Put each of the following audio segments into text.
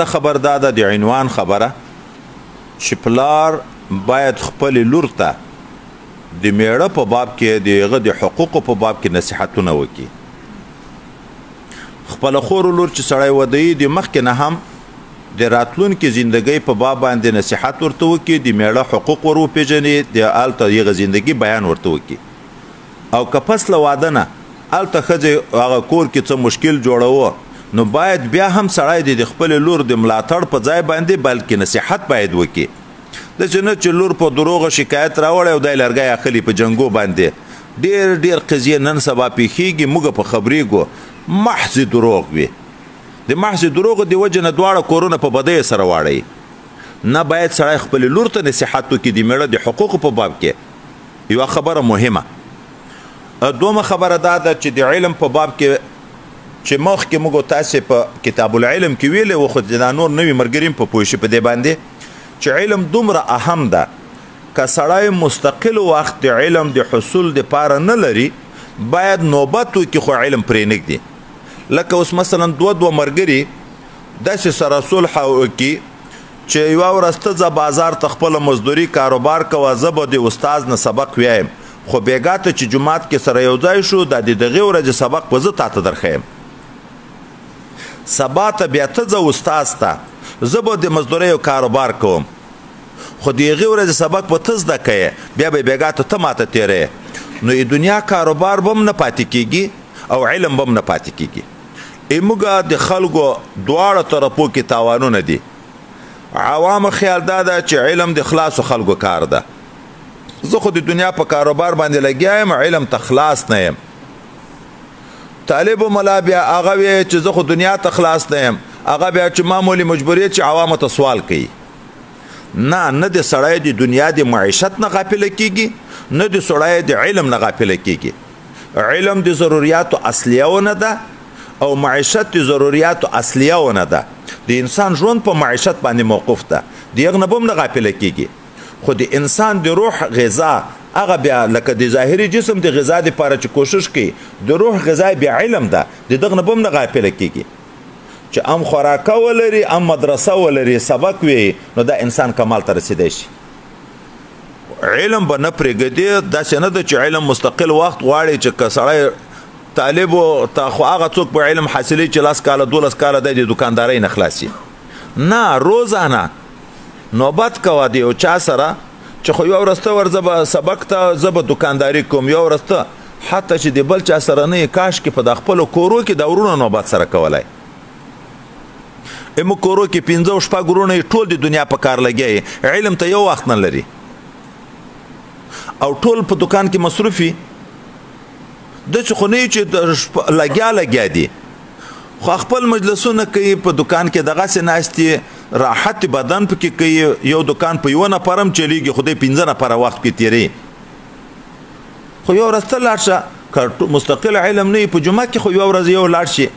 خبر داده د عنوان خبره چې پلار باید خپل لور ته د میړه په باب کې دغه د حقوقو په باب کې نصیحتونه وکړي. خپل خور لور چې سړی ودی د مخکې نه هم د راتلونکي ژوندۍ په باب باندې نصیحت ورته وکړي، د میړه حقوق ور وپېژني، د هلته یغه ژوندۍ بیان ورته وکړي. او که پس له واده نه هلته ښځې هغه کور کې څه مشکل جوړوه نو باید بیا هم سړی د خپل لور د ملاتړ په ځای باندې بلکې نصیحت باید وکړي. داسې نه چې لور په دروغه شکایت راوړی او دی لرګی اخلي په جنګو باندې. ډېر قضیې نن سبا پیښیږي، موږ په خبرېږو، محض دروغ وي. د محض دروغو د وجې نه دواړه کورونه په بدیو سره واړوي. نه باید سړی خپل لور ته نصیحت وکړي د میړه د حقوقو په باب کې. یوه خبره مهمه. دومه خبره دا ده چې د علم په باب کې چې مخکې موږ تاسې په کتاب العلم کې ویلی و، خو دا نور نوي ملګري هم په پوه شي په دې باندې چې علم دومره اهم ده. که سړی مستقل وخت د علم د حصول دپاره نه لري باید نوبت وکړي خو علم پرې نږدي. لکه اوس مثلا دوه ملګري داسې سره صلح وکړي چې یوه ورځ ته ځه بازار ته خپله مزدوري کاروبار کوه، زه به د استاز نه سبق ویایم، خو بېګا ته چې جومات کې سره یو ځای شو دا د دغې ورځې سبق به زه تا ته درښیم. سبا ته بیا ته ځه استاز ته، زه به د مزدوریو کاروبار کوم، خو د هغې ورځې سبق به ته زده کوې، بیا به بېګا ته ته ماته تېروې. نو دنیا کاروبار به هم نه پاتې کېږي او علم به هم نه پاتې کېږي. موږ د خلکو دواړو طرفو کې تاوانونه دي. عوامو خیال دا ده چې علم د خلاصو خلکو کار ده. زه خو د دنیا په کاروبار باندې لګیا یم، علم ته خلاص نه یم. طالب ملا بیا هغه وی چې زه خو دنیا ته خلاص نه یم، هغه بیا چې معمولي مجبوریت چې عوامو ته سوال کوي. نه د سړی د دنیا د معیشت نه غافله کیږي، نه د سړی د علم نه غافله کیږي. علم د ضروریاتو اصلیونه ده او معیشت د ضروریاتو اصلیونه ده. د انسان ژوند په معیشت باندې موقوف ده، د هغه نه به هم نه غافله کیږي. خو د انسان د روح غذا هغه بیا لکه د ظاهري جسم د غذا دپاره چې کوشش کوي، د روح غذا بیا علم ده، د دغه نه به هم نه غافله کیږي. چې ام خوراکه ولري ام مدرسه ولري سبق وي نو دا انسان کمال ته رسیدی شي. علم به نه پرېږدي. داسې نه ده چې علم مستقل وخت غواړي چې که سړی طالب ته خو هغه څوک په علم حاصلوي چې 10 کاله 12 کاله دی د دوکاندارۍ نه خلاصي. نه، روزانه نوبت کوه د یو چا سره چې خو یوه ورځ ته ورځه به سبق ته زه به دوکانداري کوم، یوه ورځ ته حتی چې د بل چا سره نه یې کاشکې په د خپلو کورو کې د ورونه نوبت سره کولی. موږ کورو کې 15 شپږ ورونه یې ټول د دنیا په کار لګیا، علم ته یو وخت نه لري او ټول په دکان کې مصروف وي. داسې خو نه وي چې لګیا دي، خو خپل مجلسونه کوي په دکان کې، دغسې ناستې راحت بدن پکې کوي. یو دکان په یوه نفر هم چلیږي، خو دی 15 نفره وخت کې تیروي. خو یوه ورځ ته لاړ شه، که مستقل علم نه وي په جمعه کې، خو یوه ورځ یو لاړ شي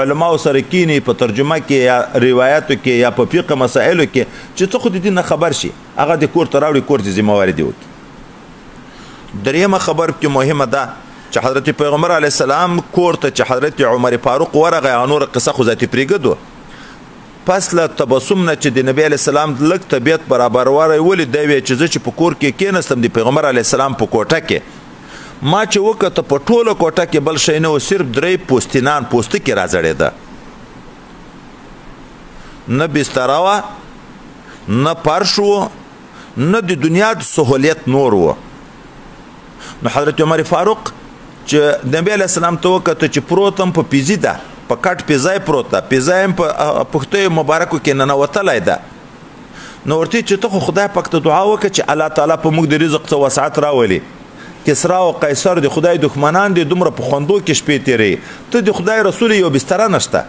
علماو سره کینی په ترجمه کې یا روایاتو کې یا په فقه مسائلو کې چې څه خو د دین نه خبر شي، هغه د کور ته راوړي، کور ته ذمهواري دې وکړي. درېیمه خبر کې مهمه ده چې حضرت پیغمبر علیه السلام کور ته چې حضرت عمر فاروق ورغی، نوره قصه خو ذاتي پرېږدو، پس له تبسم نه چې د نبی علیه السلام لږ طبیعت برابرولی ولید، دی ویې چې زه چې په کور کې کېنستم د پیغمبر علیه السلام په کوټه کې، ما چې وکته په ټوله کوټه کې بل شی نه و، صرف 3 پوستینان پوستکي راځړېده. نه بستره وه، نه فرش و، نه د دنیا د سهولیت نور و. نو حضرت عمر فاروق چې نبی علیه السلام ته وکته چې پروت هم په پیزي ده، په کټ پیزای پروت ده، پیزای هم په پښتیو مبارکو کې ننوتلی ده. نو ورته چې ته خو خدای پاک ته دعا وکړه چې الله تعالی په موږ د رزق څه وسعت راولي. کسرا او قیصر د خدای دښمنان دي، دومره په خوندو کې شپې تیروي، ته د خدای رسول یو بستره نشته.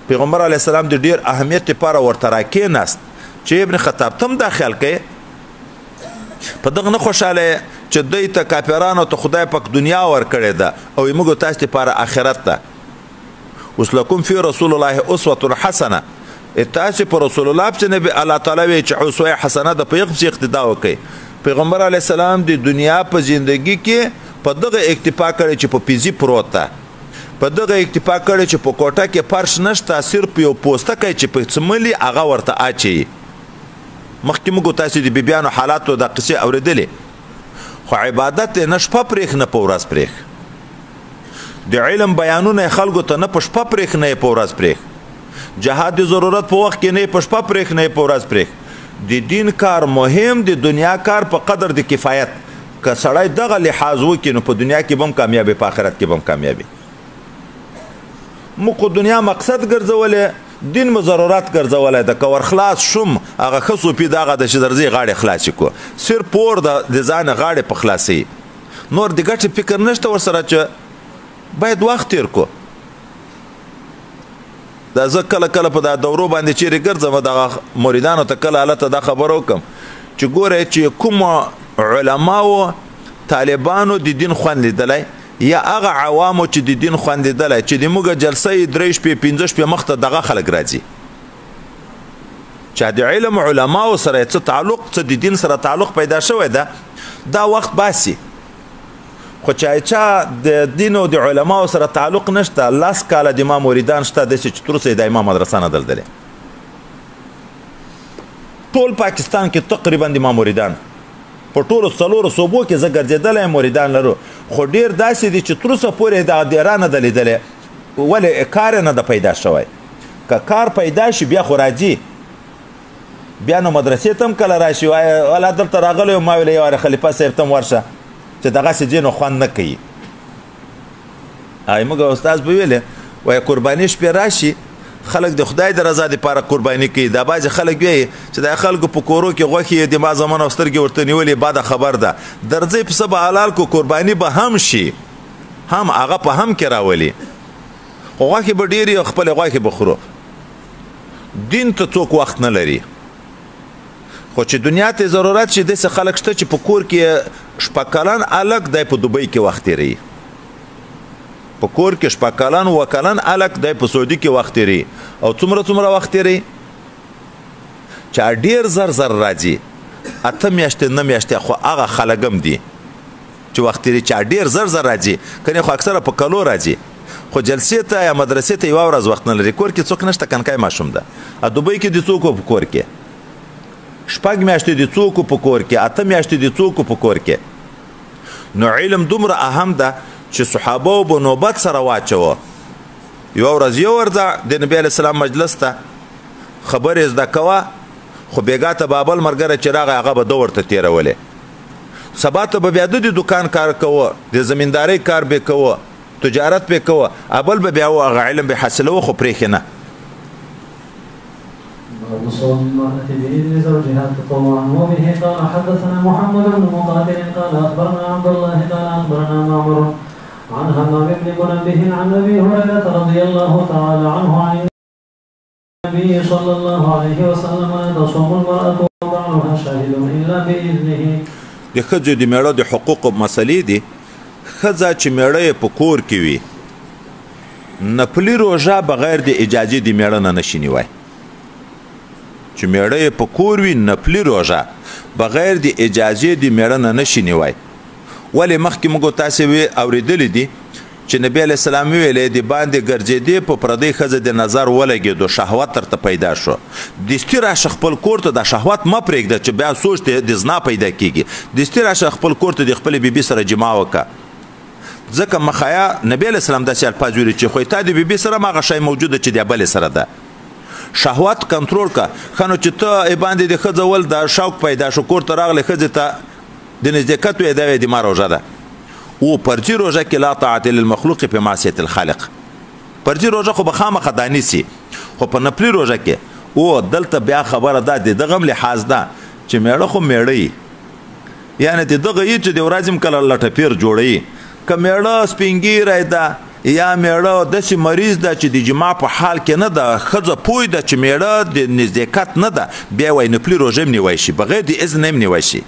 پیغمبر علیه السلام د ډېر اهمیت لپاره ورته راکېناست چې ابن خطاب ته هم دا خیال کوي، په دغه نه خوشحاله چې دوی ته کافرانو ته خدای پاک دنیا ورکړې ده او موږ تاسو لپاره آخرت ده. اوس لکم فی رسول الله اسوة حسنه، تاسو په رسول الله پسې الله تعالی وایي چې اسوه حسنه ده، په هغه پسې اقتدا وکړئ. پیغمبر علیه السلام د دنیا په زندگی کې په دغه اکتفا کړی چې په پیزي پروت ده. په دغه اکتفا کړی چې په کوټه کې فرش نشته، صرف یو پوستکی چې په څملي هغه ورته اچوي. مخکې موږ تاسو د بیبیانو حالاتو د قصې اورېدلې، خو عبادت یې نه شپه پرېښ نه په ورځ پرېښ، د علم بیانونه یې خلکو ته نه په شپه پرېښ نه یې په ورځ پرېښ، جهاد د ضرورت په وخت کې نه یې په شپه پرېښ نه یې په ورځ پرېښ. د دین کار مهم، د دنیا کار په قدر د کفایت. که سړی دغه لحاظ وکړي نو په دنیا کې به هم کامیابي، په آخرت کې به هم کامیابي. موږ خو دنیا مقصد ګرځولی، دین مو ضرورت ګرځولی ده. که ور خلاص شوم هغه ښه صوفي دغه ده چې درځي غاړې خلاصې کړو، صرف پور د ځانه غاړې په خلاصوي، نور د ګټې فکر نشته ورسره چې باید وخت تیر کړو. دا زه کله کله په دا دورو باندې چیرې ګرځم، دغه مریدانو ته کله هلته دا خبره وکړم چې ګورئ چې کومه علماو طالبانو د دین خوند لیدلی، یا هغه عوامو چې د دین خوند لیدلی چې د موږ جلسه یې 3 شپې 5 شپې مخته دغه خلک راځي، چې د علم علماو سره څه تعلق، څه د دین سره تعلق پیدا شوی ده، دا وخت باسي. خو چې د دین او د علماو سره تعلق نشته، 10 کاله د ما مریدان شته داسې چې تر اوسه یې د ما مدرسه نه دلدلې. ټول پاکستان کې تقریبا د ما مریدان په ټولو 4 صوبو کې زه ګرځېدلی مریدان لرو، خو ډېر داسې دي چې تر اوسه پورې دغه دیره نه ده لیدلې، ولې کار نه ده پیدا شوی. که کار پیدا شي بیا خو راځي، بیا نو مدرسې ته هم کله راشي، وایي والا دلته راغلی یم، ما ویل یو وارې خلیفه صاحب ته هم ورشه چې دغسې ځې نو خوند نه کوي. ای موږ استاذ به ویلې وایي قرباني شپې راشي، خلک د خدای د رضا دپاره قرباني کوي. دا بعضې خلک وایي چې دا خلکو په کورو کې غوښې د ما زمان او سترګې ورته نیولې، بده خبر ده. درځئ پسه به حلال کو، قرباني به هم شي، هم هغه په هم کې راولي، خو غوښې به ډېرې او خپلې غوښې به خورو. دین ته څوک وخت نه لري، خو چې دنیا ته ضرورت شي داسې خلک شته چې په کور کې 6 کلن الک دی په دوبۍ کې وخت تېروي، په کور کې 6 کلن 7 کلن الک دی په سعودي کې وخت تېروي، او څومره وخت تېروي چې ډېر زر راځي 8 میاشتې 9 میاشتې، خو هغه خلک هم دي چې وخت تېروي چې ډېر زر راځي، کنې خو اکثره په کلو راځي، خو جلسې ته یا مدرسې ته یوه ورځ وخت نه لري. کور کې څوک نشته، کنکای ماشوم ده. دوبۍ کې د څوک په کور کې 6 میاشتې د څوک په کور کې، 8 میاشتې د څوک په کور کې. نو علم دومره اهم ده چې صحابه به نوبت سره واچوه، یوه ورځ یو ورځه د نبي علیه السلام مجلس ته خبرې زده کوه، خو بیګا ته به بل ملګری چې راغی هغه به ده ورته تېرولې، سبا ته به بیا د دکان کار کوه، د زمیندارۍ کار به کوه، تجارت به کوه، اول به بیا هغه علم به حاصلوه، خو پرېښې نه. وصوم المرأة بإذن زوجها تطوعا. وبه قال حدثنا محمد بن مقاتل قال أخبرنا عبد الله قال أخبرنا معمر عن همام بن منبه عن أبي هريرة رضي الله تعالى عنه عن النبي صلى الله عليه وسلم لا تصوم المرأة وبعلها شاهد إلا بإذنه. د ښځو د میړه د حقوقو مسلې دي. ښځه چې میړه یې په کور کې وي، نفلي روژه بغیر د اجازې د میړه نه نشي نیوی. چې میړه یې په کور وي، نفلي روژه بغیر د اجازې د میړه نه نشي نیوی. ولې مخکې موږ تاسې اورېدلی دي چې نبی علیه السلام ویلې د باندې ګرځېدې په پردۍ ښځه د نظر ولګېدو، شهوت درته پیدا شو، دستي راشه خپل کور ته دا شهوت مه پرېږده چې بیا سوچ د زنا پیدا کېږي، دستي راشه خپل کور ته د خپلې بیبي سره جما وکړه. ځکه مخیا نبی علیه السلام داسې الفاظ ویلي چې خو تا د بیبي سره هم هغه شی موجوده چې د بلې سره ده. شهوت کنټرول که. ښه نو چې ته باندې د ښځه ول دا شوق پیدا شو، کور ته راغلی ښځې ته د نزدېکت وې دا د ما روژه ده. او پرچی روژه کې لا طاعت للمخلوق په معصیت الخالق، پرچی روژه خو به خامخا دا نیسي، خو په نفلي روژه کې او دلته بیا خبره ده د دغه هم لحاظ ده چې میړه خو میړه یي، یعنې د دغه یي چې د ورځې هم کله لټه پیر جوړوي. که میړه سپینګیری ده یا میړه داسې مریض ده چې د جما په حال کې نه ده، ښځه پوه ده چې میړه د نزدېکت نه ده، بیا وایي نفلي روژه هم نیوی شي، بغیر د اذن هم نیوی شي.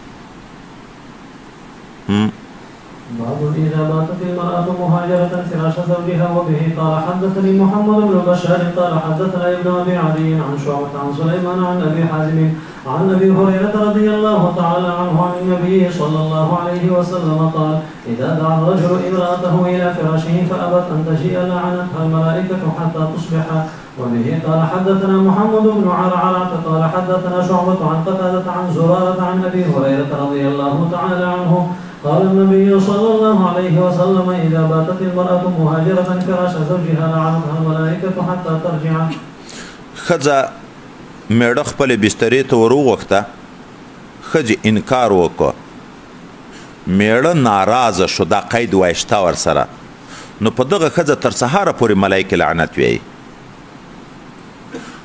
باب إذا باتت المرأة مهاجرة فراش زوجها. وبه قال حدثني محمد بن بشار قال حدثنا ابن أبي عدي عن شعبة عن سليمان عن أبي حازم عن أبي هريرة رضي الله تعالى عنه عن النبي صلى الله عليه وسلم قال إذا دعا الرجل امرأته إلى فراشه فأبت أن تجيء لعنتها الملائكة حتى تصبح. وبه قال حدثنا محمد بن عرعرة قال حدثنا شعبة عن قتادة عن زرارة عن أبي هريرة رضي الله تعالى عنه قال النبي صلى الله عليه وسلم إذا باتت المرأة مهاجرة فراش زوجها لعنتها الملائكة حتى ترجع. خزه میړه خپل بسترې ته وروغوښته، ښځې انکار وکړ، میړه ناراضه شو، دا قید وایشته ورسره، نو په دغه ښځه تر سهاره پورې ملایکې لعنت وایي.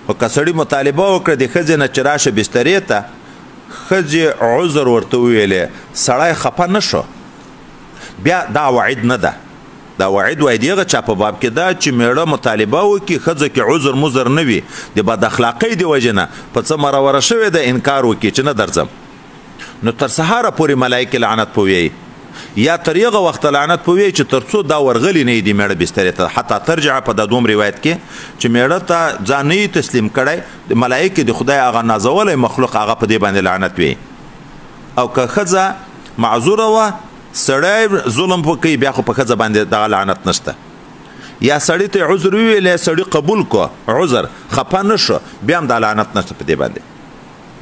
خو که سړي مطالبه وکړه د ښځې نه چې راشه بسترې ته، ښځې عذر ورته وویلې، سړی خفه نه شو، بیا دا وعید نه ده. دا وعید وای دی هغه چا په باب کې دا چې میړه مطالبه وکړي ښځه کې عذر مزر نه وي، د بد اخلاقۍ د وجې نه په څه مرور شوې ده انکار وکړي چې نه درځم، نو تر سهاره پورې ملایکې لعنت پوي یا تر هغه وخته لعنت پوي چې تر څو دا ورغلی نه دی میړه بسترې ته، حتی ترجع په د دوم روایت کې چې میړه ته ځان نه تسلیم کړی، د ملایکې د خدای هغه نازولی مخلوق هغه په دې باندې لعنت وي. او که ښځه معذوره وه، سړی ظلم وکړي، بیا خو په ښځه باندې دغه لعنت نشته. یا سړي ته عذر وویلی، سړي قبول کو عذر، خفه نه شو، بیا هم دا لعنت نشته په دې باندې.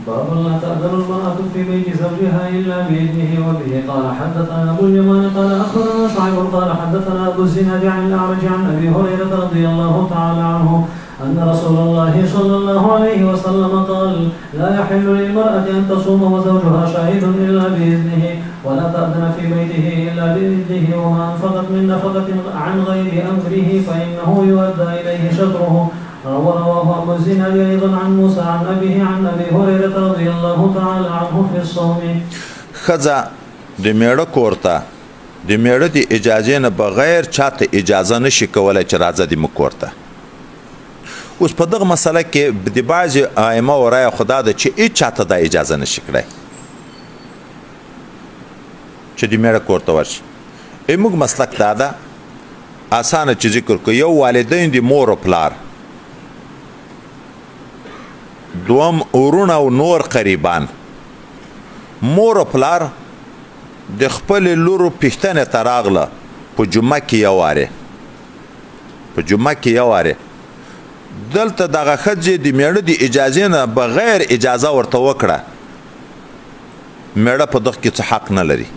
باب لا تأذن المرأة في بيت زوجها إلا بإذنه. وبه قال حدثنا أبو اليمان قال أخبرنا شعيب قال حدثنا أبو الزناد عن الأعرج عن أبي هريرة رضي الله تعالى عنه أن رسول الله صلى الله عليه وسلم قال لا يحل للمرأة أن تصوم وزوجها شاهد إلا بإذنه ولا تأذن في بيته إلا بإذنه وما أنفقت من نفقة عن غير أمره فإنه يؤدى إليه شطره. ورواه أبو الزناد أيضا عن موسى عن أبيه عن أبي هريرة رضي الله تعالى عنه في الصوم. ښځه د میړه کور ته د میړه د اجازې نه بغیر چاته اجازه نشي کولی چې راځه د موږ کور ته. اوس په دغه مسله کې د بعضې ائمه و رایه خدا ده چې هېڅ چاته دا اجازه نشي کړی چې د میړه کور ته ورشي. موږ مسلک دا ده اسانه چې ذکر کړو، یو والدین د مور و پلار، دوم ورونه او نور قریبان. مور و پلار د خپلې لورو پوښتنې ته راغله په جمعه کې یو وارې، په جمعه کې یو وارې دلته دغه ښځې د میړه د اجازې نه بغیر اجازه ورته وکړه، میړه په دغه کې څه حق نه لري.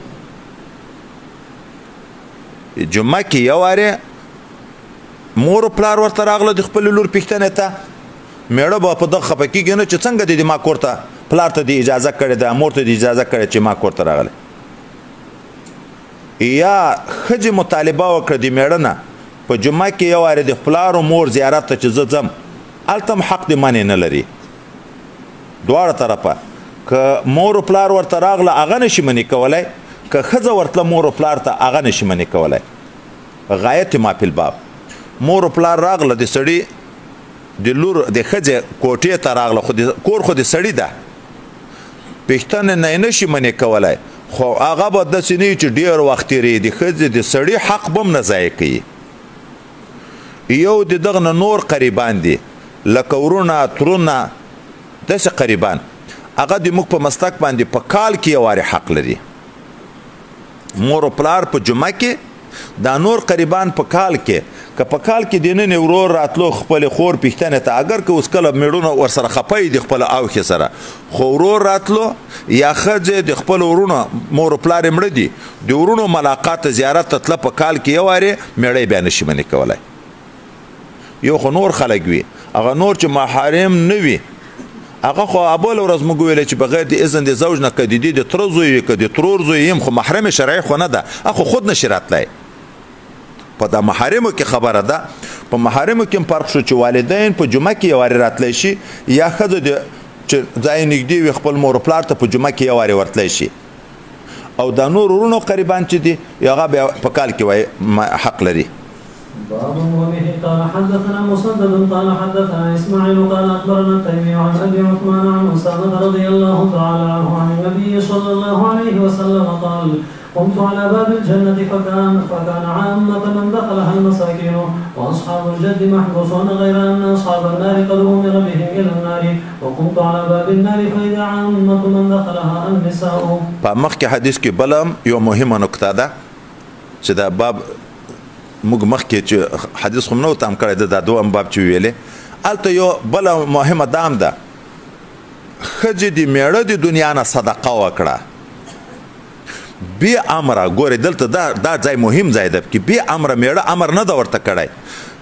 جمعه کې یو وارې مور و پلار ورته راغله د خپلې لور پوښتنې ته، میړه به په دغه خفه کېږي نه چې څنګه دې ما کور ته پلار ته د اجازه کړې ده، مور ته د اجازه کړې چې ما کور ته راغلی. یا ښځې مطالبه وکړه د میړه نه په جمعه کې یو وارې د پلار و مور زیارت ته چې زه ځم، هلته هم حق د منې نه لري. دواړه طرفه که مور و پلار ورته راغله هغه نشي منې کولی، که ښځه ورتله مور و پلار ته هغه نشي منې کولی. غایت ما فی الباب، مور و پلار راغله د سړي د لور د ښځې کوټې ته راغله، خو کور خو د سړي ده، پوښتنې نه یې نشي منې کولی، خو هغه به داسې نه وي چې ډېر وخت تېرېږي، د ښځې د سړي حق به هم نه ضایع کوي. یو د دغه نه نور قریبان دي لکه ورونه ترونه، داسې قریبان، هغه د موږ په مسلک باندې په کال کې یو وارې حق لري. مور و پلار په جمعه کې، دا نور قریبان په کال کې، که په کال کې د نن ورور راتلو خپل خور پوښتنې ته، اگر که اوس کله میړونه ورسره خفه وي د خپل اوښې سره، خو ورور راتلو یا ښځې د خپل ورونو مور و پلار یې مړه دي، د ورونو ملاقات ته زیارت ته تله په کال کې یو وارې، میړه یې بیا نشي منې کولی. یو خو نور خلک وي، هغه نور چې محارم نه وي، هغه خو بله ورځ موږ ویلی چې بغیر د اذن د زوج نه که د دې د تره زوی وي که د ترور زوی یم، خو محرم شرعي خو نه ده، هغه خو خود نشي راتلی. په دا محارمو کې خبره ده، په محارمو کې هم فرق شو چې والدین په جمعه کې یو وارې راتلی شي، یا ښځه چې ځای نږدې وي خپل مور و پلار ته په جمعه کې یو وارې ورتلی شي، او دا نور ورونو قریبان چې دي هغه بیا په کال کې وایي حق لري. باب وبه قال حدثنا مسدد قال حدثنا اسماعيل قال اخبرنا التيمي عن ابي عثمان عن اسامه رضي الله تعالى عنه عن النبي صلى الله عليه وسلم قال قمت على باب الجنة فكان عامة من دخلها المساكين وأصحاب الجد محبوسون غير أن أصحاب النار قد أمر بهم إلى النار وقمت على باب النار فإذا عامة من دخلها النساء. فمخکې حدیث کې بل یو مهمه نکته ده چې دا باب موږ مخکې چې حدیث خو نو تام کړی دا دوم باب چې ویلې هلته یو بله مهمه دام ده ښځې د میړه د دنیا نه صدقه وکړه بی امره ګورې دلته دا ځای مهم ځای ده چې بی امره میړه امر نه ده ورته کړی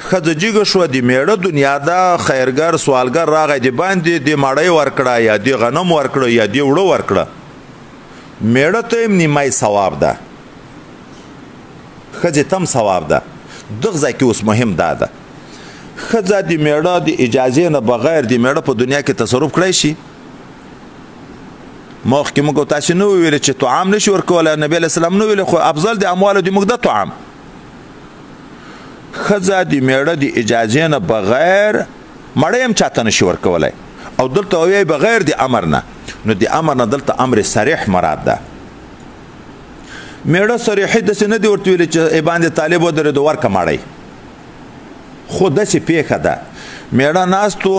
ښځه جګه شوه د میړه دنیا ده خیرګر سوالګر راغی د باندې د مړۍ ورکړه یا د غنم ورکړه یا د وړه ورکړه میړه ته هم نیمای ثواب ده ښځې ته هم ثواب ده دغه ځای کې اوس مهم دا ده ښځه د میړه د اجازې نه بغیر د میړه په دنیا کې تصرف کړی شي مخکې موږ تاسو نه ویل چې طعام نشي ورکولی نبی علیه السلام نه ویل خو افضل د اموالو د موږ د طعام ښځه د میړه د اجازې نه بغیر مړی هم چاته نشي ورکولی او دلته وایي بغیر د امر نه نو د امر نه دلته امر صریح مراد ده میړه صریحي داسې نه دي ورته ویلي چې باندې طالب ودرېدو ورکه مړی خو داسې پیښه ده میړه ناستو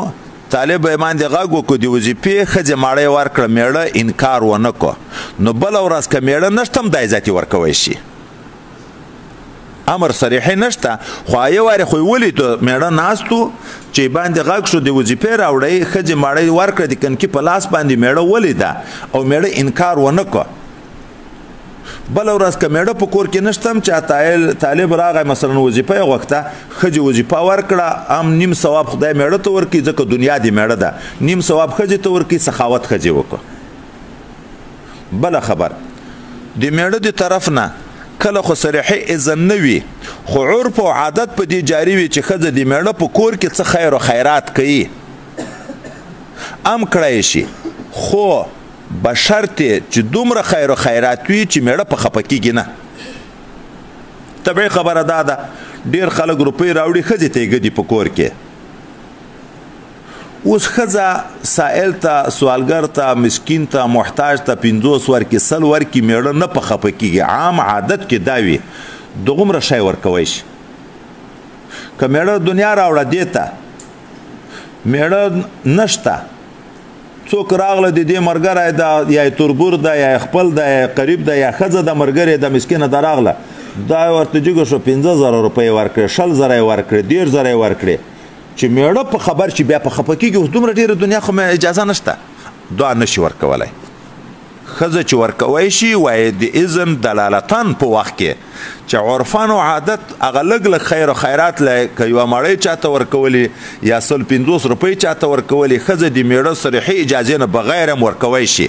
طالب باندې غږ وکړو د وظیفې ښځې مړی ورکړه میړه انکار ونه کړو نو بله ورځ که میړه نشته هم دا عزت یې ورکوی شي امر صریحي نشته خو یو وارې خو یې ولیدو میړه ناستو چې باندې غږ شو د وظیفې راوړی ښځې مړی ورکړه د کنکي په لاس باندې میړه ولیده او میړه انکار ونه کړو بله ورځ که میړه په کور کې نشته هم چې طالب راغی مثلا وظیفه یې غوښته ښځې وظیفه ورکړه هم نیم ثواب خدای میړه ته ورکړي ځکه دنیا د میړه ده نیم ثواب ښځې ته ورکړي سخاوت ښځې وکړه بله خبر د میړه د طرف نه کله خو صریحي اذن نه وي خو عرف او عادت په دې جاري وي چې ښځه د میړه په کور کې څه خیر و خیرات کوي ام کړی شي خو بشرط چې دومره خیر و خیرات وي چې میړه په خفه کېږي نه طبیعي خبره دا ده ډېر خلک روپۍ راوړي ښځې ته یې ګدي په کور کې اوس ښځه سائل ته سوالګر ته مسکین ته محتاج ته 50 ورکي 100 ورکي میړه نه په خفه کېږي عام عادت کې دا وي دغومره شی ورکوی شي که میړه دنیا راوړه دې ته میړه نشته څوک راغله د دې ملګری ده یا تربور ده یا خپل ده یا قریب ده یا ښځه ده ملګرې ده مسکینه ده راغله دا ورته جګه شو 50,000 روپۍ ورکړې 100,000 یې ورکړې 1,000 یې ورکړې چې میړه په خبر چې بیا په خفه کېږي اوس دومره ډېره دنیا خو اجازه نشته دعا نشي ورکولی ښځه چې ورکوی شي وایي د اذن دلالتن په وخت کې چې عرفان او عادت هغه لږ لږ خیر و خیرات که یوه مړۍ چاته ورکولي یا 150 روپۍ چاته ورکولي ښځه د میړه صریحي اجازې نه بغیر هم ورکوی شي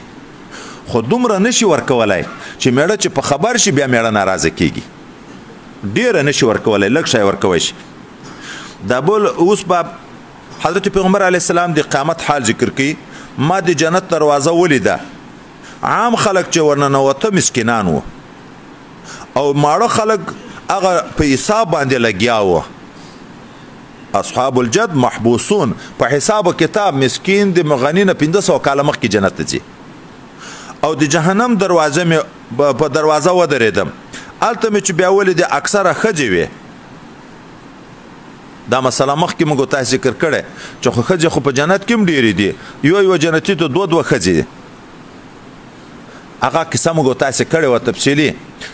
خو دومره نشي ورکولی چې میړه چې په خبر شي بیا میړه ناراضه کېږي ډېره نشي ورکولی لږ شی ورکوی شي دا بل اوس به حضرت پیغمبر علیه السلام د قیامت حال ذکر کوي ما د جنت دروازه ولیده عام خلک چې ورننوته مسکینان وو او ماړه خلک هغه په حساب باندې لګیا وو اصحاب الجد محبوسون په حساب و کتاب مسکین د مغنی نه 500 کاله مخکې جنت ته ځي او د جهنم دروازه مې په دروازه ودرېدم هلته مې چې بیا ولیدې اکثره ښځې وې دا مسله مخکې موږ تاسو ذکر کړی چې خو ښځې خو په جنت کې هم ډېرې دي یو جنتي ته 2 ښځې دي هغه کیسه موږ تاسو کړې وه تفصیلي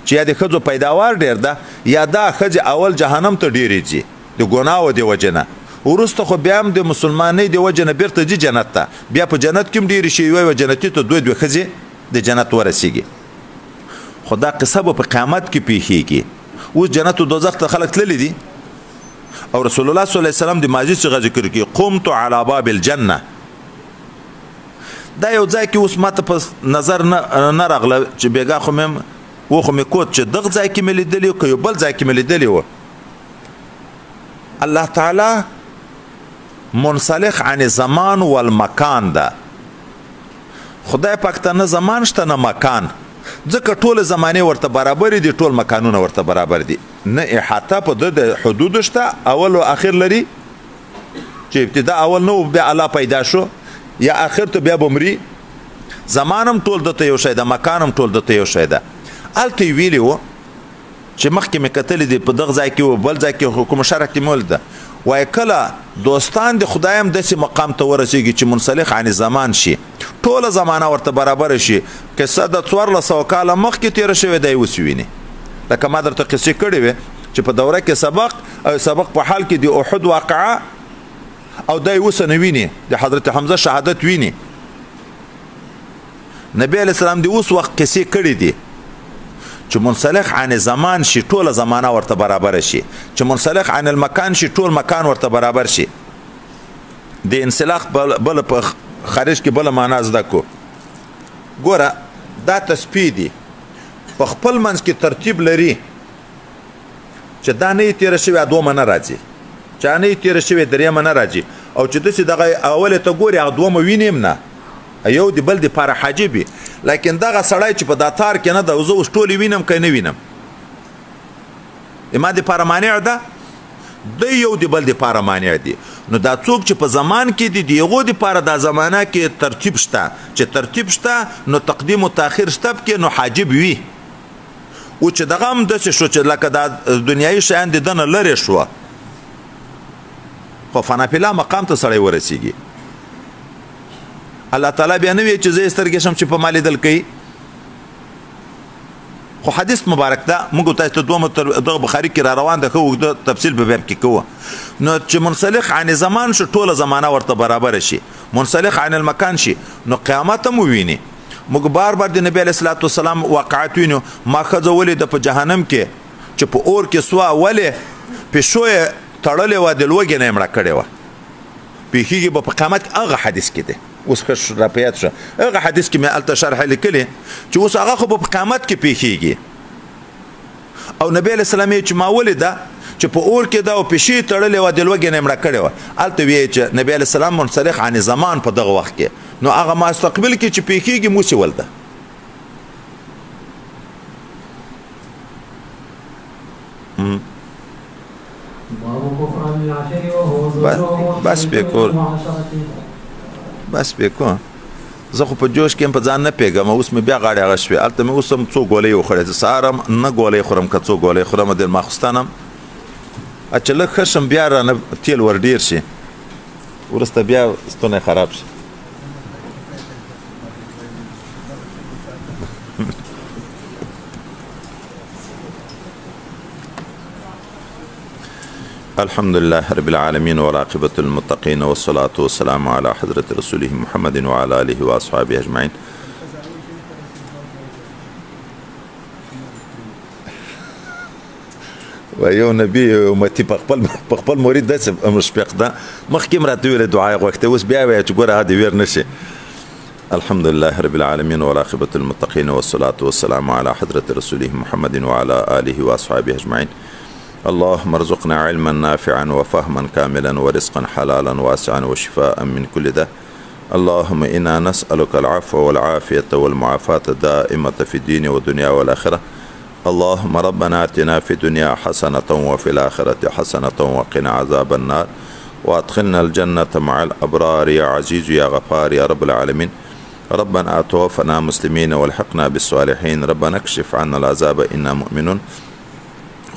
چې یا د ښځو پیداوار ډېر ده یا دا ښځې اول جهنم ته ډېرې ځي د ګناهو د وجې نه وروسته خو بیا هم د مسلمانۍ د وجې نه بېرته ځي جنت ته بیا په جنت کې هم ډېرې شي یوه جنتي ته 2 ښځې د جنت ورسیږي خو دا قصه به په قیامت کې پیښیږي اوس جنت و دوزخ ته خلک تللی دي او رسول الله صلی الله علیه وسلم د ماضي څخه ذکر کوي قمت على باب الجنه دا یو ځای کې اوس ماته په نظر نه راغله چې بیګا خو مې کوت چې دغه ځای کې مې لیدلي که یو بل ځای کې مې لیدلي وه الله تعالی منسلخ عن زمان والمکان ده خدای پاک ته نه زمان شته نه مکان ځکه ټول زمانې ورته برابر دي ټول مکانونه ورته برابر دي نه احاطه په د حدود شته اول او اخر لري چې ابتدا اول نو بیا الله پیدا شو یا اخر ته بیا بمري زمانم ټول دته یو شی ده مکانم ټول دته یو شی ده هلته یې ویلي وو چې مخکې مې کتلې دي په دغه ځای کې و بل ځای کې کومه شرح کې مې ولیده وایي کله دوستان د خدای هم داسې مقام ته ورسېږي چې منسلخ عن زمان شي ټوله زمانه ورته برابره شي قصه د 1400 کاله مخکې تېره شوې دی اوس ویني لکه ما درته قصې کړې وې چې په دوره کې سبق په حال کې د احد واقعه او دی اوس نه ویني د حضرت حمزه شهادت ویني نبی علیه السلام د اوس وخت قصې کړې دي چې منسلخ عن زمان شي ټوله زمانه ورته برابر شي چې منسلخ عن المکان شي ټول مکان ورته برابر شي د انسلاخ بل په خارج کې بل معنا زده کو ګوره دا تسبیح دي په خپل منځ کې ترتیب لري چې دا نه تیر شوی دوه نه راځي چې نه تیر شوی درې نه راځي او چې دسي دغه اوله ته ګوري هغه دوه وینم نه یو دی بل دی لپاره حاجبي لیکن دغه سړی چې په داتار کې نه د زه اوس ټولې وینم که نه وینم ما د لپاره مانع ده د یو دی بل د لپاره مانع دي نو دا څوک چې په زمان کې دي د هغو دپاره دا زمانه کې ترتیب شته چې ترتیب شته نو تقدیم و تاخیر شته پکې نو حاجب وي او چې دغه هم داسې شو چې لکه دا دنیایي شیان د ده نه لرې شوه خو فناپیلا مقام ته سړی ورسیږي الله تعالی بیا نه وی چې زه سترګې شم چې په ما لیدل کوي خو حدیث مبارک ده موږ تاسو ته دوه دغه بخاري کې را روان ده خو د تفصیل به باب کې کوو نو چې منسلخ عن زمان شو ټوله زمانه ورته برابر شي منسلخ عن المکان شي نو قیامت هم وویني موږ بار د نبی علیه الصلاة والسلام واقعات وینو ما ښځه ولیده په جهنم کې چې په اور کې سوه ولې پیشو یې تړلې وه د لوږې نه یې مړه کړې وه پیښیږي به په قیامت کې هغه حدیث کې دی اوس ښه راپیاد شه هغه حدیث کې مې هلته شرح لیکلې چې اوس هغه خو به په قیامت کې پیښیږي او نبی علیه السلام یې چې ما ولیده چې په اور کې دا او پیشې تړلې وه د لوږې نه یې مړه کړې وه هلته ویې چې نبی علیه السلام منسلخ عن زمان په دغه وخت کې نو هغه مستقبل کې چې پیښیږي موسې ولده بس بکور زه خو په جوش کې په ځان نه پیږم اوس مې بیا غاړې هغه شوې هلته مې اوس هم څو ګولۍ وخوړې سهار هم نه ګولۍ خورم که څو ګولۍ خورم د ماخوستان هم چې لږ ښه شم بیا رانه تیل ور ډېر شي وروسته بیا ستونی خراب شي الحمد لله رب العالمين والعاقبة للمتقين والصلاة والسلام على حضرة رسوله محمد وعلى آله وأصحابه أجمعين ويو نبي امتي په خپل مرید داسې مشفق ده مخکې هم راته ویلې دعا یې غوښتې اوس بیا وایه چې ګوره هغه دې ویر نه شي الحمد لله رب العالمين والعاقبة للمتقين والصلاة والسلام على حضرة رسوله محمد وعلى آله وأصحابه أجمعين اللهم ارزقنا علما نافعا وفهما كاملا ورزقا حلالا واسعا وشفاء من كل داء اللهم إنا نسألك العفو والعافية والمعافاة الدائمة في الدين والدنيا والآخرة اللهم ربنا آتنا في الدنيا حسنة وفي الآخرة حسنة وقنا عذاب النار وادخلنا الجنة مع الأبرار يا عزيز يا غفار يا رب العالمين ربنا توفنا مسلمين والحقنا بالصالحين ربنا اكشف عنا العذاب إنا مؤمنون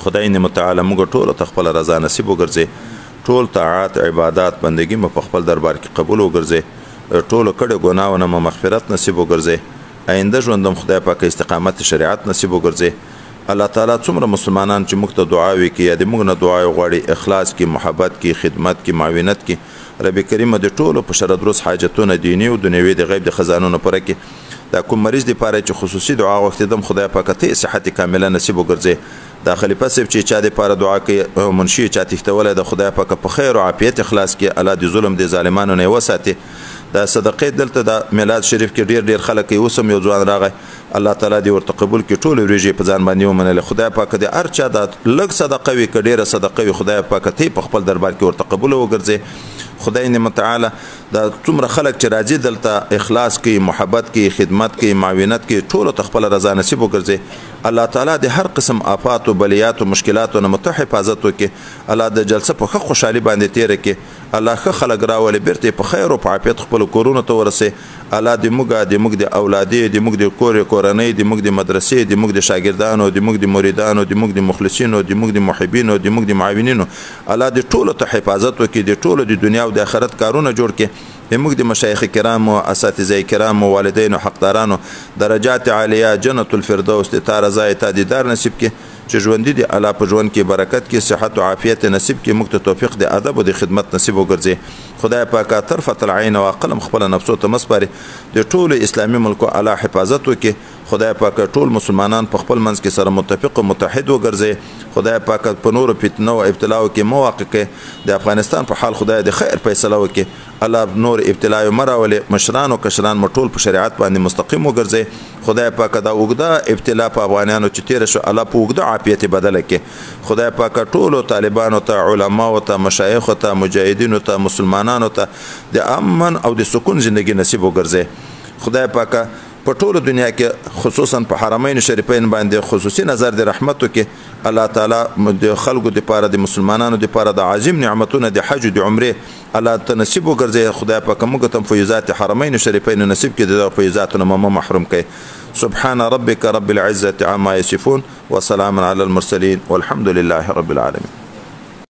خدای دې متعالی موږ ټولو ته خپله رضا نصیب وګرځي ټول طاعات عبادات بندګي مو په خپل دربار کې قبول وګرځي ټولو کړو ګناهونه مو مغفرت نصیب وګرځي آینده ژوندم خدای پاک استقامت شریعت نصیب وګرځي الله تعالی څومره مسلمانان چې موږ ته دعاوې کوي یا د موږ نه دعا غواړي اخلاص کې محبت کې خدمت کې معاونت کې رب کریم دې ټولو په شر دروس حاجتونه دیني او دنیوي د غیب د خزانونو پوره کړي دا کوم مریض لپاره چې خصوصي دعا غوښتم خدای پاک ته صحت کامله نصیب وګرځي دا خلیفہ صاحب چې چا د پاره دعا کوي منشي چا تختوله د خدای پاک په خیر او عافیت اخلاص کې الله دې ظلم د ظالمانو نه وساتي دا صدقې دلته د میلاد شریف کې ډیر خلک یې اوسم یو ځوان راغی الله تعالی دې ورته قبول کړي ټول ورېږي په ځان باندې ومنله خدای پاک دې هر چا د لږ صدقه وي که ډیره صدقه وي خدای پاک ته په خپل دربار کې ورته قبول وګرځي خدای دې متعالی دا څومره خلک چې راځي دلته اخلاص کوي محبت کوي خدمت کوي معاونت کوي ټول ته خپل رضا نصیب وګرځي الله تعالی د هر قسم آفات او بلیات او مشکلات نه متحفظت وکړي الله د جلسه په خوشحالي باندې تیر کړي الله ښه خلک راولي بیرته په خیر او په عافیت خپل کورونو ته ورسي الله دې موږ د اولادې د موږ د کورنۍ د موږ د مدرسې د موږ د شاګردانو د موږ د مریدانو د موږ د مخلصینو د موږ د محبینو د موږ د معاونینو الله دې ټولو ته حفاظت وکړي د ټولو د دنیا او د آخرت کارونه جوړ کړي موږ د مشایخ کرام او اساتذه کرام او والدین او حقدارانو درجات عالیه جنت الفردوس ته تا رضا ته دیدار نصیب کړي چې ژوندۍ دي الله په ژوند کې برکت کې صحت او عافیت نصیب کې موږ ته توفیق د ادب او د خدمت نصیب وګرځي خدای پاک طرفت العين او قلم خپل نفسو ته مسپاري د ټول اسلامي ملکو الله حفاظت وکړي خدای پاک ټول مسلمانان په خپل منځ کې سره متفق او متحد وګرځي خدای پاک په نور فتنه او ابتلا کې مواقع کې د افغانستان په حال خدای د خیر فیصله وکړي الله نور ابتلا مراولي مشران او کشران مټول په شریعت باندې مستقیم وګرځي خدای پاک دا وګدا ابتلا په افغانانو چې تیر شو الله په وګدا عافیت بدله کې خدای پاک ټول طالبانو ته علما او ته مشایخ او ته مجاهدینو ته مسلمانانو ته د امن او د سکون ژوندۍ نصیب وګرځي خدای پاک په ټول دنیا کې خصوصا په حرمین شریفین باندې خصوصي نظر د رحمت کې الله تعالی د خلکو د پاره د مسلمانانو د پاره د عظیم نعمتونو د حج او د عمره الله ته نصیب وګرځي خدای پاک موږ ته فیضات حرمین شریفین نصیب کړي د فیضاتونو محروم کړي سبحان ربك رب العزة عما يصفون وسلام على المرسلين والحمد لله رب العالمين